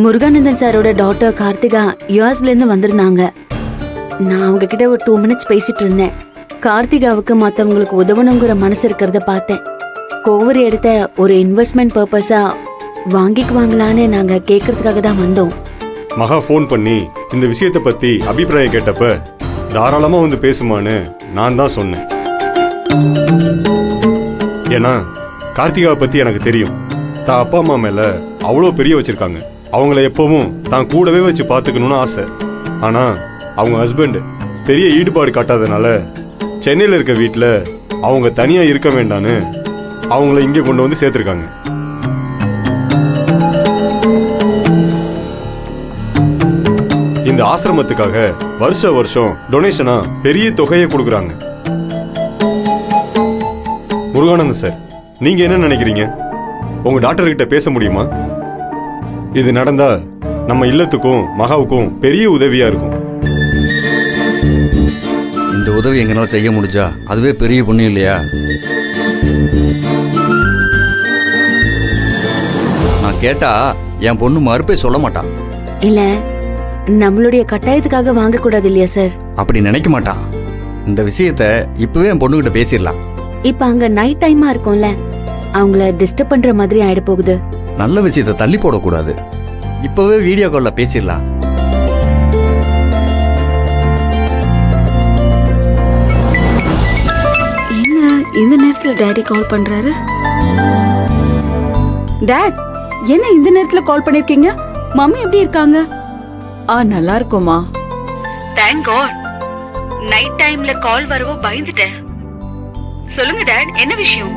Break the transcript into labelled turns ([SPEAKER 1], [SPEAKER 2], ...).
[SPEAKER 1] முருகானந்தன் சாரோட டாட்டர் கார்த்திகா யூஎஸ்ல இருந்து வந்திருந்தாங்க. நான் அவங்க கிட்ட ஒரு 2 minutes பேசிட்டு இருந்தேன். கார்த்திகாவுக்கு மத்தவங்களுக்கு உதவணுங்கிற மனசு இருக்கிறத பார்த்தேன். கோவரி எடுத்த ஒரு இன்வெஸ்ட்மெண்ட் பர்பஸா வாங்கிக்குவாங்களான்னு நாங்க கேட்கறதுக்காக தான் வந்தோம்.
[SPEAKER 2] மகா ஃபோன் பண்ணி இந்த விஷயத்தை பத்தி அபிப்பிராயம் கேட்டப்ப தாராளமா வந்து பேசுமான்னு நான் தான் சொன்னேன். ஏன்னா கார்த்திகாவை பத்தி எனக்கு தெரியும். தான் அப்பா அம்மா மேல அவ்வளோ பெரிய வச்சிருக்காங்க. அவங்கள எப்பவும் தான் கூடவே வச்சு பார்த்துக்கணும்னு ஆசை. ஆனா அவங்க ஹஸ்பண்ட் பெரிய ஈடுபாடு காட்டாதனால சென்னையில் இருக்க வீட்டில் அவங்க தனியா இருக்க வேண்டான்னு அவங்கள இங்கே கொண்டு வந்து சேர்த்துருக்காங்க. இந்த ஆசிரமத்துக்காக வருஷம் டொனேஷனா பெரிய தொகையை கொடுக்குறாங்க. முருகானந்தன் சார், நீங்க என்ன நினைக்கிறீங்க? உங்க டாக்டர் கிட்ட பேச முடியுமா? இது நடந்தா நம்ம இல்லத்துக்கும் மகாவுக்கும் பெரிய உதவியா இருக்கும்.
[SPEAKER 3] இந்த உதவி எங்களால செய்ய முடிஞ்சா அதுவே பெரிய புண்ணியம் இல்லையா? நான் கேட்டா என் பொண்ணு மறுப்பே சொல்ல மாட்டான்.
[SPEAKER 1] இல்ல, நம்மளுடைய கட்டாயத்துக்காக வாங்க கூடாது இல்லையா சார்?
[SPEAKER 3] அப்படி நினைக்க மாட்டான். இந்த விஷயத்த இப்பவே என் பொண்ணுகிட்ட பேசிடலாம்.
[SPEAKER 1] இப்ப அங்க நைட் டைமா இருக்கும்ல, அவங்கள டிஸ்டர்ப் பண்ற மாதிரி ஆயிட போகுது.
[SPEAKER 3] நல்ல விஷயத்த தள்ளி போடக்கூடாது. இப்பவே வீடியோ கால்ல பேசிடலாம்.
[SPEAKER 4] என்ன இந்த நேரத்துல டாடி கால் பண்றாரு? டாட், என்ன இந்த நேரத்துல கால் பண்ணிருக்கீங்க? மம்மி எப்படி இருக்காங்க? நல்லா இருக்குமா?
[SPEAKER 1] Thank God. நைட் டைம்ல கால் வரவோ பயந்துட்டேன். சொல்லுங்க டாட், என்ன விஷயம்?